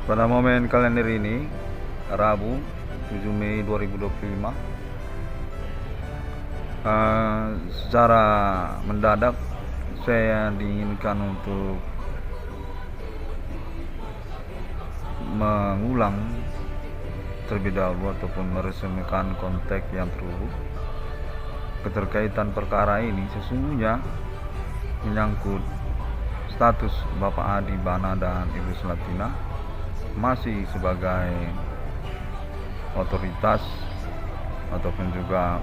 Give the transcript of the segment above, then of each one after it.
Pada momen kalender ini, Rabu 7 Mei 2025, secara mendadak saya diinginkan untuk mengulang terlebih dahulu ataupun meresmikan kontak yang terhubung. Keterkaitan perkara ini sesungguhnya menyangkut status Bapak Adi Bana dan Ibu Selatina masih sebagai otoritas ataupun juga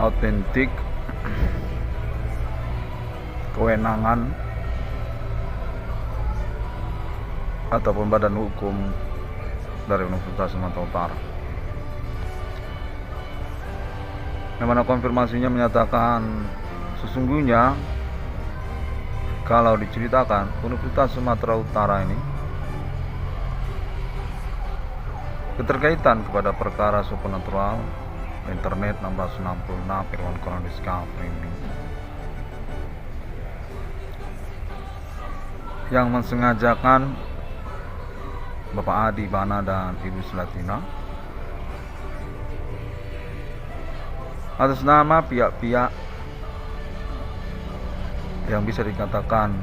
autentik kewenangan ataupun badan hukum dari Universitas Sumatera Utara, yang mana konfirmasinya menyatakan sesungguhnya kalau diceritakan Universitas Sumatera Utara ini keterkaitan kepada perkara supernatural internet 1666 Irwan Cornel Discovery ini yang mensengajakan Bapak Adi Bana dan Ibu Selatina atas nama pihak-pihak yang bisa dikatakan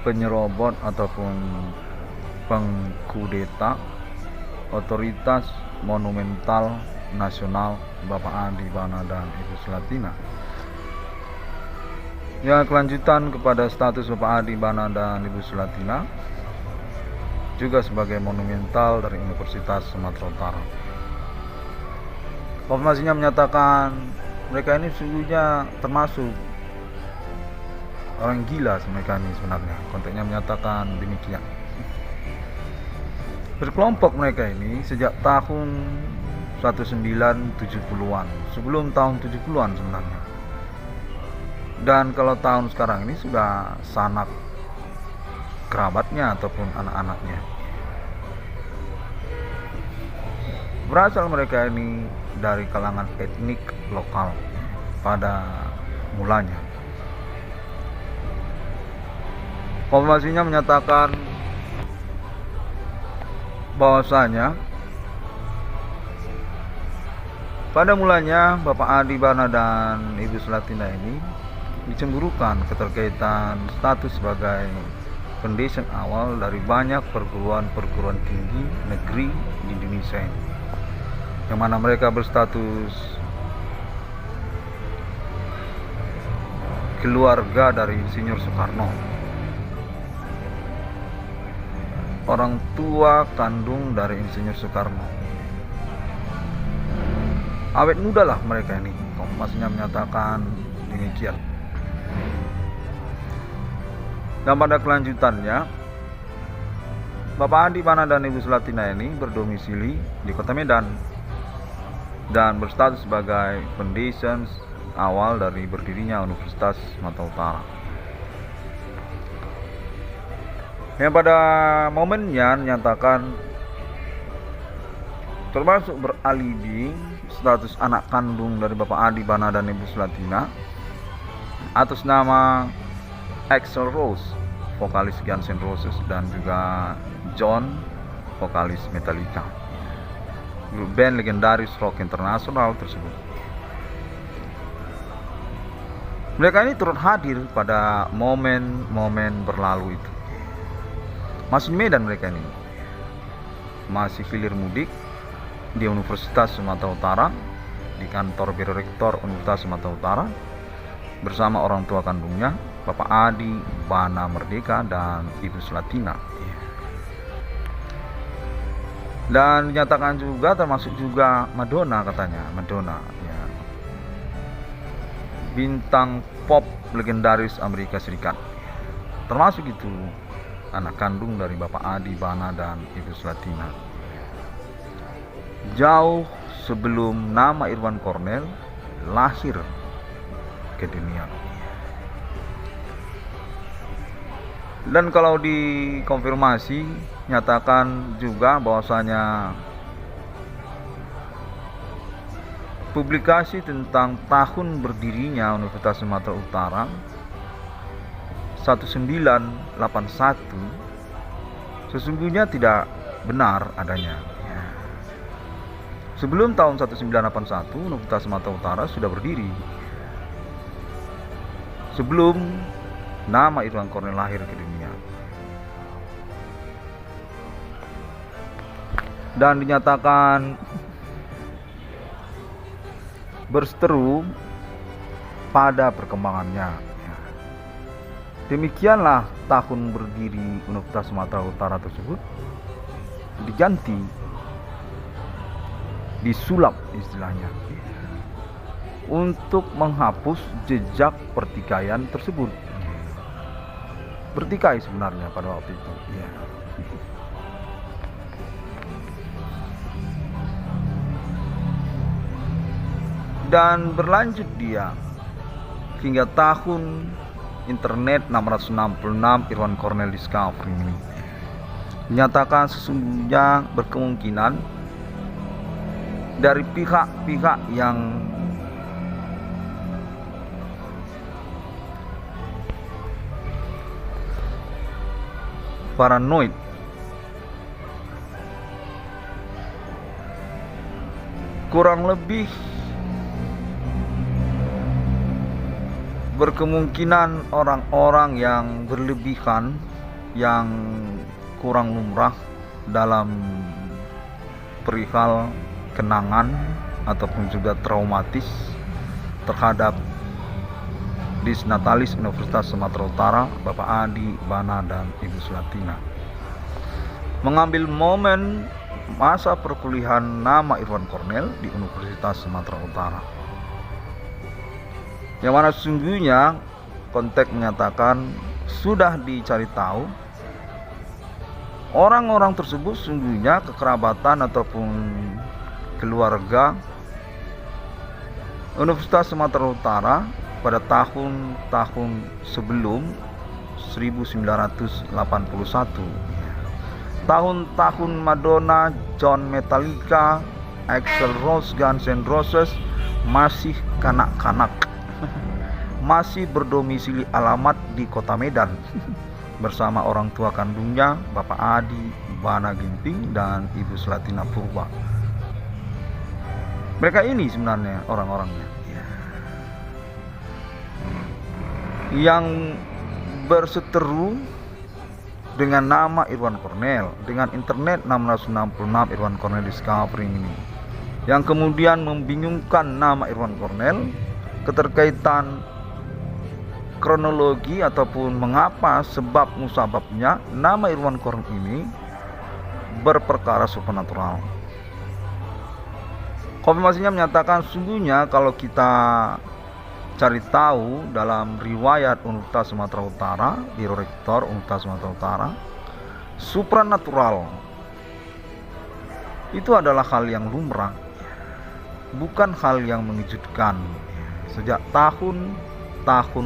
penyerobot ataupun pengkudeta otoritas monumental nasional Bapak Adi Bana dan Ibu Selatina. Ya, kelanjutan kepada status Bapak Adi Bana dan Ibu Selatina juga sebagai monumental dari Universitas Sumatera Utara. Konfirmasinya menyatakan mereka ini sesungguhnya termasuk orang gila mereka ini sebenarnya. Konteksnya menyatakan demikian. Berkelompok mereka ini sejak tahun 1970-an, sebelum tahun 70-an sebenarnya. Dan kalau tahun sekarang ini sudah sanak kerabatnya ataupun anak-anaknya. Berasal mereka ini dari kalangan etnik lokal pada mulanya. Konfirmasinya menyatakan bahwasanya pada mulanya Bapak Adi Bana dan Ibu Selatina ini dicemburukan keterkaitan status sebagai foundation awal dari banyak perguruan tinggi negeri di Indonesia ini, yang mana mereka berstatus keluarga dari Insinyur Soekarno, orang tua kandung dari Insinyur Soekarno. Awet muda lah mereka ini, konfirmasinya menyatakan demikian. Dan pada kelanjutannya, Bapak Adi Bana dan Ibu Selatina ini berdomisili di Kota Medan dan berstatus sebagai foundation awal dari berdirinya Universitas Sumatera Utara. Yang pada momennya menyatakan termasuk beralibi status anak kandung dari Bapak Adi Bana dan Ibu Selatina atas nama Axl Rose, vokalis Guns N' Roses, dan juga John, vokalis Metallica, grup band legendaris rock internasional tersebut. Mereka ini turut hadir pada momen-momen berlalu itu. Masih di Medan mereka ini, masih hilir mudik di Universitas Sumatera Utara, di kantor Biro Rektor Universitas Sumatera Utara, bersama orang tua kandungnya Bapak Adi Bana Merdeka dan Ibu Selatina. Dan dinyatakan juga termasuk juga Madonna, katanya Madonna ya, bintang pop legendaris Amerika Serikat, termasuk itu anak kandung dari Bapak Adi Bana dan Ibu Selatina. Jauh sebelum nama Irwan Cornel lahir ke dunia. Dan kalau dikonfirmasi nyatakan juga bahwasanya publikasi tentang tahun berdirinya Universitas Sumatera Utara 1981 sesungguhnya tidak benar adanya. Sebelum tahun 1981 Universitas Sumatera Utara sudah berdiri. Sebelum nama Irwan Cornell lahir ke dunia. Dan dinyatakan berseteru pada perkembangannya. Demikianlah tahun berdiri Universitas Sumatera Utara tersebut diganti, disulap istilahnya, untuk menghapus jejak pertikaian tersebut. Bertikai sebenarnya pada waktu itu. Dan berlanjut dia hingga tahun internet 666 Irwan Cornell Discovery ini menyatakan sesungguhnya berkemungkinan dari pihak-pihak yang paranoid kurang lebih berkemungkinan orang-orang yang berlebihan, yang kurang lumrah dalam perihal kenangan ataupun juga traumatis terhadap Disnatalis Universitas Sumatera Utara, Bapak Adi Bana dan Ibu Sulatina, mengambil momen masa perkuliahan nama Irwan Cornell di Universitas Sumatera Utara, yang mana sesungguhnya konteks menyatakan sudah dicari tahu orang-orang tersebut sesungguhnya kekerabatan ataupun keluarga Universitas Sumatera Utara pada tahun-tahun sebelum 1981, tahun-tahun Madonna, John Metallica, Axl Rose, Guns N' Roses masih kanak-kanak, masih berdomisili alamat di kota Medan bersama orang tua kandungnya Bapak Adi Bana Ginting dan Ibu Sulatina Purba. Mereka ini sebenarnya orang-orangnya yang berseteru dengan nama Irwan Cornell, dengan internet 666 Irwan Cornell Discovery ini, yang kemudian membingungkan nama Irwan Cornell, keterkaitan kronologi ataupun mengapa sebab musababnya nama Irwan Cornell ini berperkara supernatural. Konfirmasinya menyatakan sungguhnya kalau kita cari tahu dalam riwayat Universitas Sumatera Utara, Biro Rektor Universitas Sumatera Utara, supranatural itu adalah hal yang lumrah, bukan hal yang mengejutkan. Sejak tahun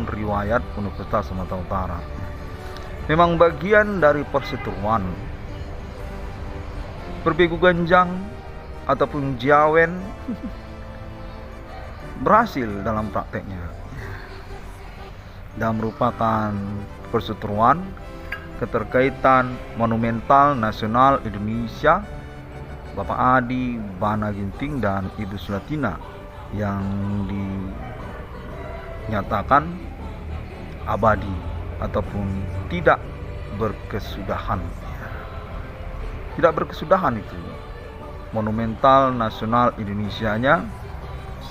riwayat Universitas Sumatera Utara memang bagian dari perseteruan berbegu ganjang ataupun jawen berhasil dalam prakteknya dan merupakan perseteruan keterkaitan monumental nasional Indonesia Bapak Adi Bana Ginting dan Ibu Sulatina yang dinyatakan abadi ataupun tidak berkesudahan. Tidak berkesudahan itu monumental nasional Indonesianya,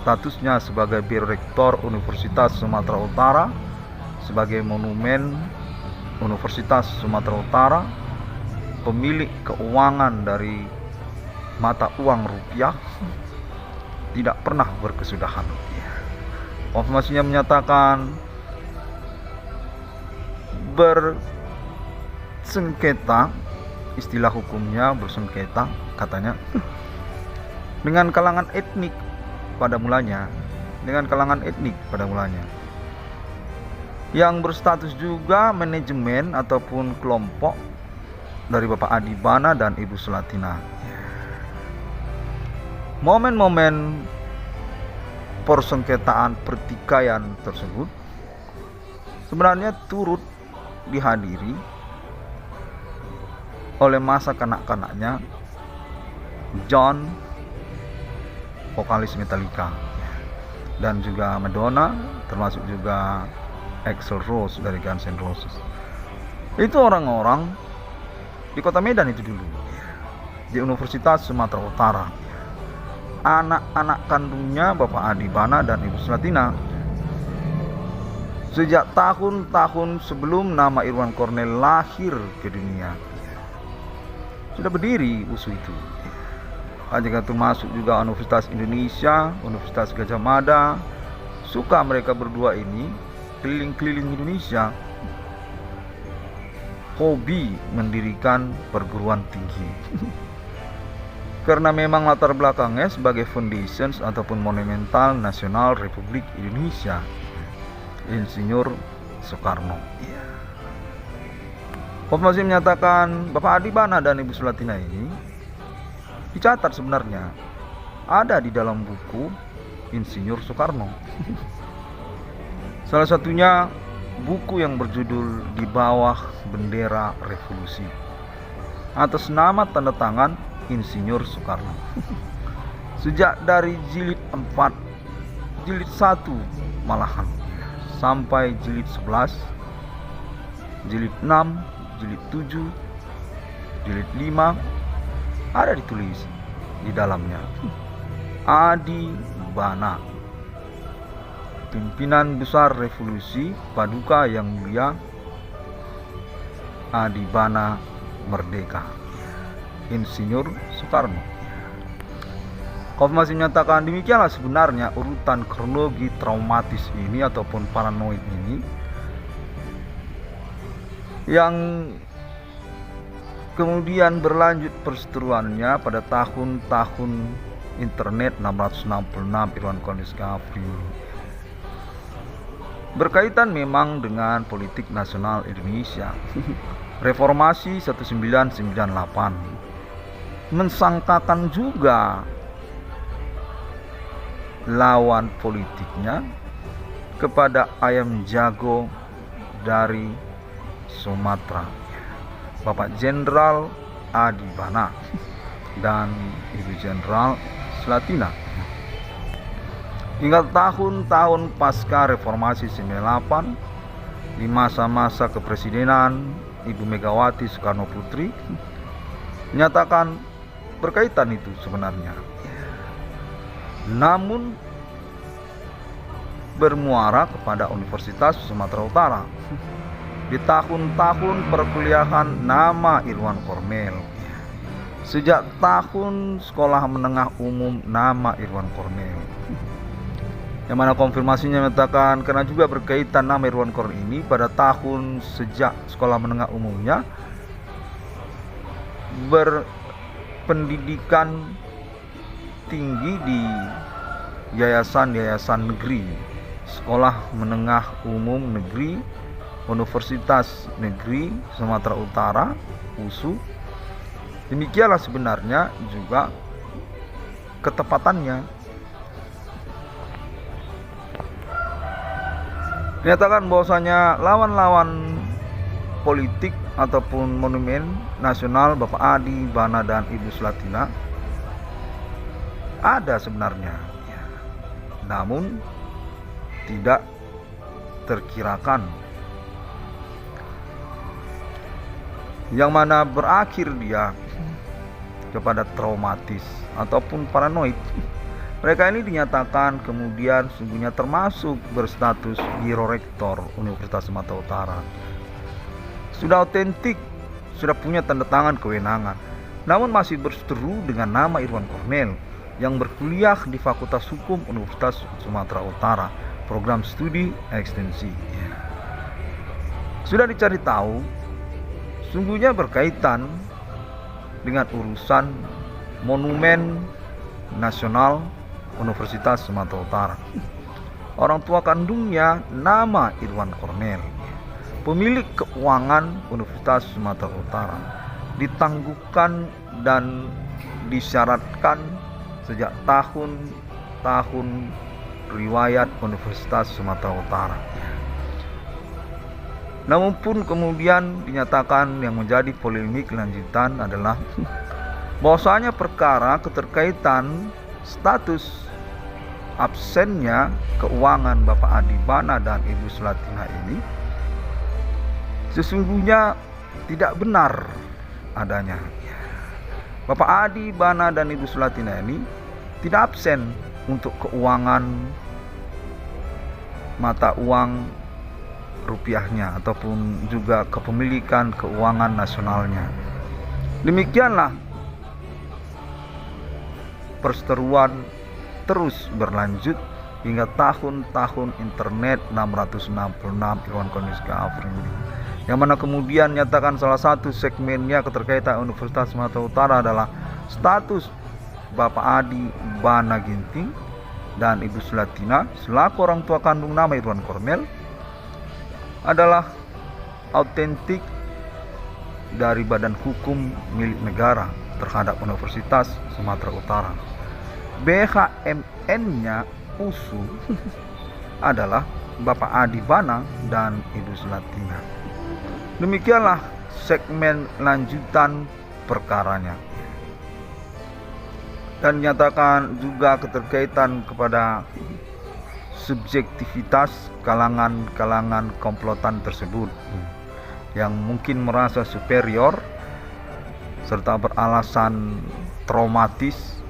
statusnya sebagai Biro Rektor Universitas Sumatera Utara, sebagai monumen Universitas Sumatera Utara, pemilik keuangan dari mata uang rupiah, tidak pernah berkesudahan. Konfirmasinya menyatakan bersengketa, istilah hukumnya bersengketa katanya, dengan kalangan etnik pada mulanya, yang berstatus juga manajemen ataupun kelompok dari Bapak Adi Bana dan Ibu Sulatina. Momen-momen persengketaan pertikaian tersebut sebenarnya turut dihadiri oleh masa kanak-kanaknya John, vokalis Metallica, dan juga Madonna, termasuk juga Axl Rose dari Guns N' Roses. Itu orang-orang di kota Medan itu dulu, di Universitas Sumatera Utara. Anak-anak kandungnya Bapak Adi Bana dan Ibu Slatina. Sejak tahun-tahun sebelum nama Irwan Cornel lahir ke dunia, sudah berdiri USU itu. Juga termasuk juga Universitas Indonesia, Universitas Gajah Mada. Suka mereka berdua ini keliling-keliling Indonesia, hobi mendirikan perguruan tinggi. Karena memang latar belakangnya sebagai foundations ataupun monumental nasional Republik Indonesia, Insinyur Soekarno. Masih menyatakan Bapak Adi Bana dan Ibu Slatina ini dicatat sebenarnya ada di dalam buku Insinyur Soekarno. Salah satunya buku yang berjudul Di Bawah Bendera Revolusi, atas nama tanda tangan Insinyur Soekarno. Sejak dari jilid 4, jilid 1 malahan, sampai jilid 11, jilid 6, jilid 7, jilid 5, ada ditulis di dalamnya Adi Bana, pimpinan besar revolusi Paduka Yang Mulia Adi Bana Merdeka, Insinyur Soekarno. Konfirmasi menyatakan demikianlah sebenarnya urutan kronologi traumatis ini ataupun paranoid ini, yang kemudian berlanjut perseteruannya pada tahun-tahun internet 666 Irwan Cornel Discovery. Berkaitan memang dengan politik nasional Indonesia. Reformasi 1998 mensangkakan juga lawan politiknya kepada ayam jago dari Sumatera, Bapak Jenderal Adi Bana dan Ibu Jenderal Slatina. Hingga tahun-tahun pasca reformasi 98, di masa-masa kepresidenan Ibu Megawati Soekarno Putri, menyatakan berkaitan itu sebenarnya. Namun bermuara kepada Universitas Sumatera Utara. Di tahun-tahun perkuliahan nama Irwan Cornel, sejak tahun sekolah menengah umum nama Irwan Cornel, yang mana konfirmasinya menyatakan karena juga berkaitan nama Irwan Cornel ini pada tahun sejak sekolah menengah umumnya berpendidikan tinggi di yayasan-yayasan negeri, sekolah menengah umum negeri, Universitas Negeri Sumatera Utara, USU. Demikianlah sebenarnya juga ketepatannya. Dinyatakan bahwasanya lawan-lawan politik ataupun monumen nasional Bapak Adi Bana dan Ibu Slatina ada sebenarnya, namun tidak terkirakan, yang mana berakhir dia kepada traumatis ataupun paranoid. Mereka ini dinyatakan kemudian sungguhnya termasuk berstatus biro rektor Universitas Sumatera Utara. Sudah otentik, sudah punya tanda tangan kewenangan, namun masih berseteru dengan nama Irwan Cornel yang berkuliah di Fakultas Hukum Universitas Sumatera Utara, program studi ekstensi. Sudah dicari tahu, sungguhnya berkaitan dengan urusan monumen nasional Universitas Sumatera Utara. Orang tua kandungnya nama Irwan Cornel, pemilik keuangan Universitas Sumatera Utara, ditangguhkan dan disyaratkan sejak tahun-tahun riwayat Universitas Sumatera Utara. Namun pun kemudian dinyatakan yang menjadi polemik lanjutan adalah bahwasanya perkara keterkaitan status absennya keuangan Bapak Adi Bana dan Ibu Sulatina ini sesungguhnya tidak benar adanya. Bapak Adi Bana dan Ibu Sulatina ini tidak absen untuk keuangan mata uang rupiahnya ataupun juga kepemilikan keuangan nasionalnya. Demikianlah perseteruan terus berlanjut hingga tahun-tahun internet 666 Irwan Cornelis Afrimi, yang mana kemudian nyatakan salah satu segmennya keterkaitan Universitas Sumatera Utara adalah status Bapak Adi Bana Ginting dan Ibu Sulatina selaku orang tua kandung nama Irwan Cornel adalah autentik dari badan hukum milik negara terhadap Universitas Sumatera Utara. BHMN-nya USU adalah Bapak Adi Bana dan Ibu Sulatina. Demikianlah segmen lanjutan perkaranya. Dan dinyatakan juga keterkaitan kepada subjektivitas kalangan-kalangan komplotan tersebut yang mungkin merasa superior serta beralasan traumatis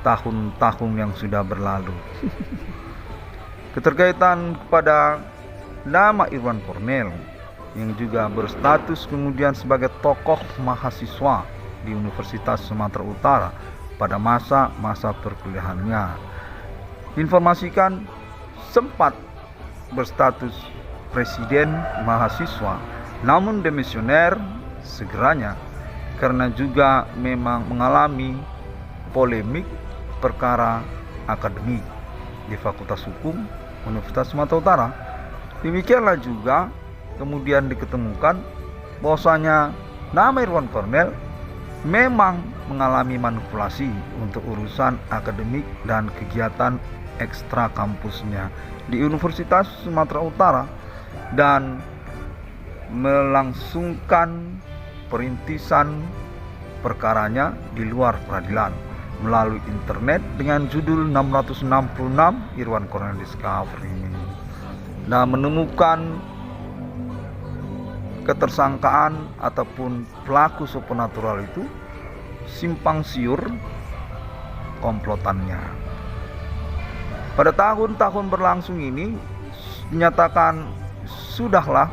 tahun-tahun yang sudah berlalu. Keterkaitan kepada nama Irwan Cornel yang juga berstatus kemudian sebagai tokoh mahasiswa di Universitas Sumatera Utara pada masa-masa perkuliahannya. Informasikan sempat berstatus presiden mahasiswa, namun demisioner segeranya karena juga memang mengalami polemik perkara akademik di Fakultas Hukum Universitas Sumatera Utara. Demikianlah juga kemudian diketemukan bahwasanya nama Irwan Cornel memang mengalami manipulasi untuk urusan akademik dan kegiatan ekstra kampusnya di Universitas Sumatera Utara dan melangsungkan perintisan perkaranya di luar peradilan melalui internet dengan judul 666 Irwan Cornelis Afrimi dan menemukan ketersangkaan ataupun pelaku supernatural itu simpang siur komplotannya. Pada tahun-tahun berlangsung ini dinyatakan sudahlah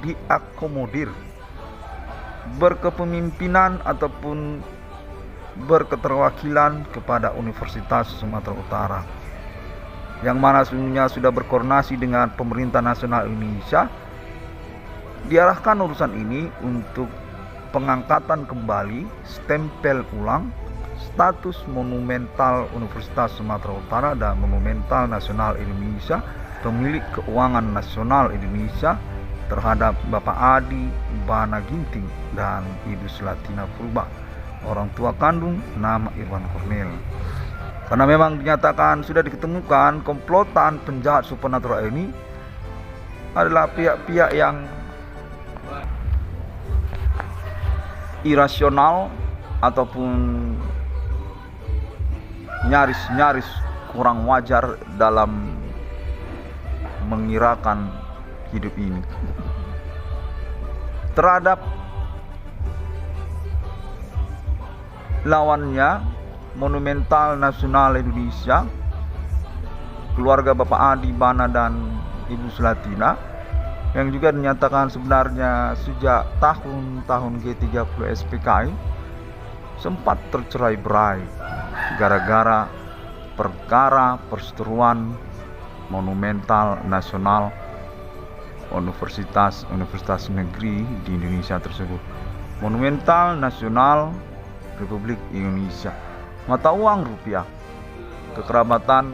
diakomodir berkepemimpinan ataupun berketerwakilan kepada Universitas Sumatera Utara, yang mana sesungguhnya sudah berkoordinasi dengan pemerintah nasional Indonesia. Diarahkan urusan ini untuk pengangkatan kembali stempel ulang status monumental Universitas Sumatera Utara dan monumental nasional Indonesia, pemilik keuangan nasional Indonesia, terhadap Bapak Adi Bana Ginting dan Ibu Sulatina Purba, orang tua kandung nama Irwan Cornel. Karena memang dinyatakan sudah diketemukan komplotan penjahat supernatural ini adalah pihak-pihak yang irasional ataupun nyaris kurang wajar dalam mengirakan hidup ini terhadap lawannya monumental nasional Indonesia, keluarga Bapak Adi Bana dan Ibu Sulatina, yang juga dinyatakan sebenarnya sejak tahun-tahun G30 SPKI sempat tercerai-berai gara-gara perkara perseteruan monumental nasional universitas negeri di Indonesia tersebut. Monumental nasional Republik Indonesia, mata uang rupiah, kekerabatan,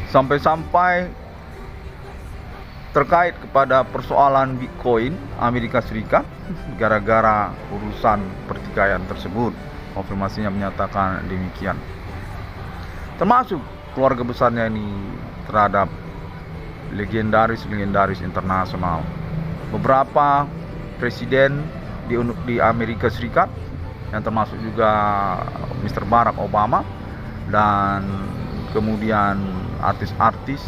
sampai-sampai terkait kepada persoalan Bitcoin Amerika Serikat gara-gara urusan pertikaian tersebut. Konfirmasinya menyatakan demikian. Termasuk keluarga besarnya ini terhadap legendaris internasional. Beberapa presiden di Amerika Serikat, yang termasuk juga Mr. Barack Obama, dan kemudian artis-artis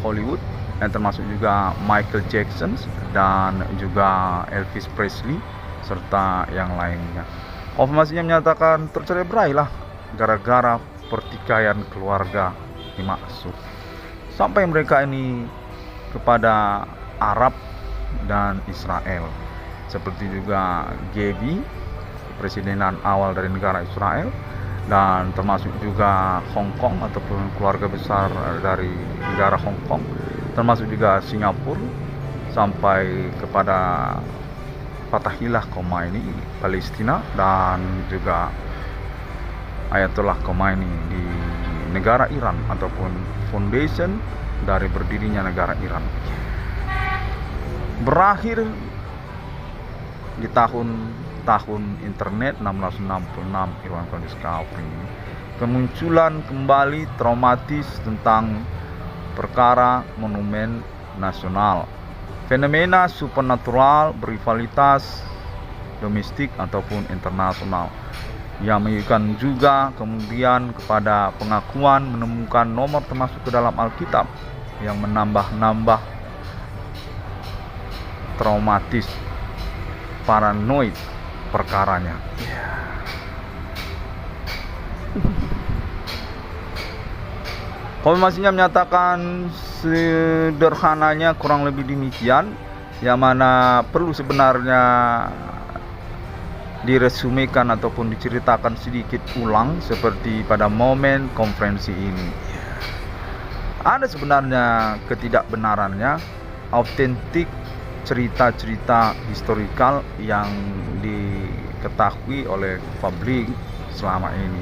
Hollywood, yang termasuk juga Michael Jackson dan juga Elvis Presley serta yang lainnya. Konfirmasinya menyatakan tercerai lah gara-gara pertikaian keluarga dimaksud. Sampai mereka ini kepada Arab dan Israel, seperti juga Gaby, presidenan awal dari negara Israel, dan termasuk juga Hong Kong ataupun keluarga besar dari negara Hong Kong, termasuk juga Singapura, sampai kepada Fatahillah Khomeini Palestina, dan juga Ayatollah Khomeini di negara Iran ataupun foundation dari berdirinya negara Iran. Berakhir di tahun internet 1666 Irwan Discovery, kemunculan kembali traumatis tentang perkara monumen nasional, fenomena supernatural berrivalitas domestik ataupun internasional, yang menunjukkan juga kemudian kepada pengakuan menemukan nomor termasuk ke dalam Alkitab yang menambah traumatis, paranoid perkaranya. Konfirmasinya menyatakan sederhananya kurang lebih demikian, yang mana perlu sebenarnya diresumekan ataupun diceritakan sedikit ulang seperti pada momen konferensi ini. Ada sebenarnya ketidakbenarannya, autentik cerita-cerita historikal yang diketahui oleh publik selama ini.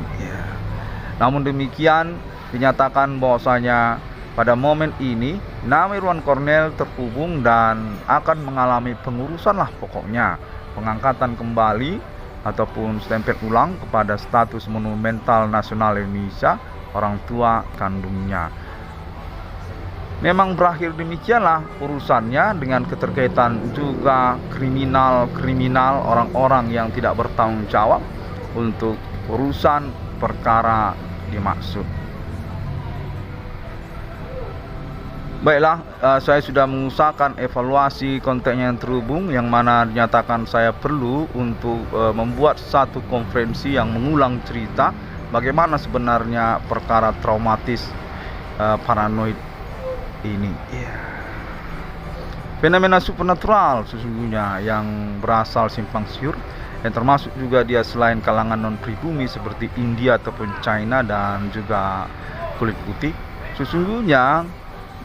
Namun demikian, dinyatakan bahwasanya pada momen ini nama Irwan Cornell terhubung dan akan mengalami pengurusan lah pokoknya, pengangkatan kembali ataupun stempel ulang kepada status monumental nasional Indonesia orang tua kandungnya. Memang berakhir demikianlah urusannya, dengan keterkaitan juga kriminal orang-orang yang tidak bertanggung jawab untuk urusan perkara dimaksud. Baiklah, saya sudah mengusahakan evaluasi konten yang terhubung, yang mana dinyatakan saya perlu untuk membuat satu konferensi yang mengulang cerita bagaimana sebenarnya perkara traumatis paranoid ini. Fenomena supernatural sesungguhnya yang berasal simpang siur, yang termasuk juga dia selain kalangan non pribumi seperti India ataupun China dan juga kulit putih, sesungguhnya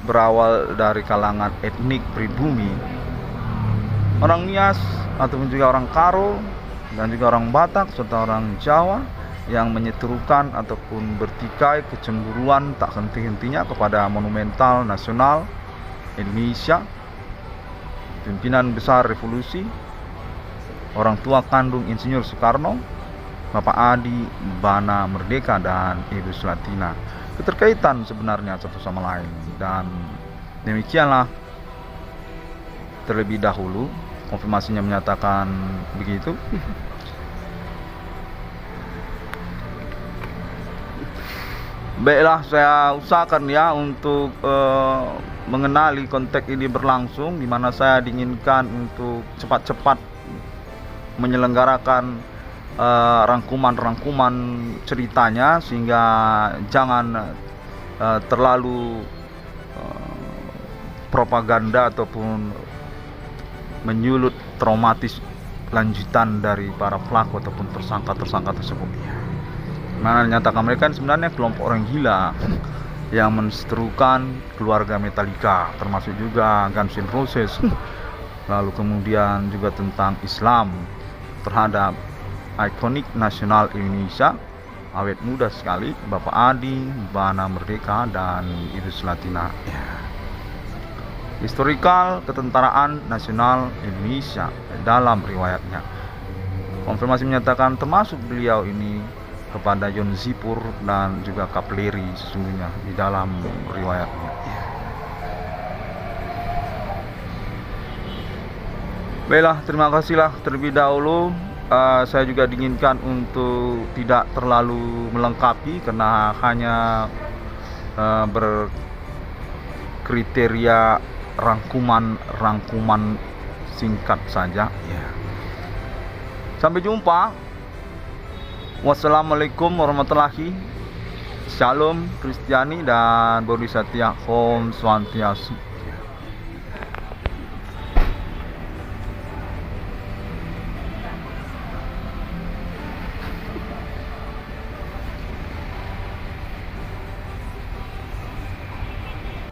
berawal dari kalangan etnik pribumi, orang Nias ataupun juga orang Karo dan juga orang Batak serta orang Jawa, yang menyeterukan ataupun bertikai kecemburuan tak henti-hentinya kepada monumental nasional Indonesia, pimpinan besar revolusi, orang tua kandung Insinyur Soekarno, Bapak Adi, Bana Merdeka, dan Ibu Sulatina. Keterkaitan sebenarnya satu sama lain, dan demikianlah terlebih dahulu konfirmasinya menyatakan begitu. Baiklah, saya usahakan ya untuk mengenali konteks ini berlangsung, di mana saya diinginkan untuk cepat-cepat menyelenggarakan rangkuman ceritanya, sehingga jangan terlalu propaganda ataupun menyulut traumatis lanjutan dari para pelaku ataupun tersangka tersebut. Mana dinyatakan mereka sebenarnya kelompok orang gila yang menseterukan keluarga Metallica, termasuk juga Guns N' Roses, lalu kemudian juga tentang Islam terhadap ikonik nasional Indonesia, awet muda sekali, Bapak Adi, Bana Merdeka, dan Ibu Sulatina. Historikal ketentaraan nasional Indonesia dalam riwayatnya. Konfirmasi menyatakan termasuk beliau ini kepada Yon Zipur dan juga Kapleri sesungguhnya di dalam riwayatnya. Baiklah, terima kasihlah terlebih dahulu. Saya juga diinginkan untuk tidak terlalu melengkapi karena hanya berkriteria rangkuman singkat saja. Sampai jumpa. Wassalamualaikum warahmatullahi. Shalom Kristiani dan Bodhisattva Om Swastiastu.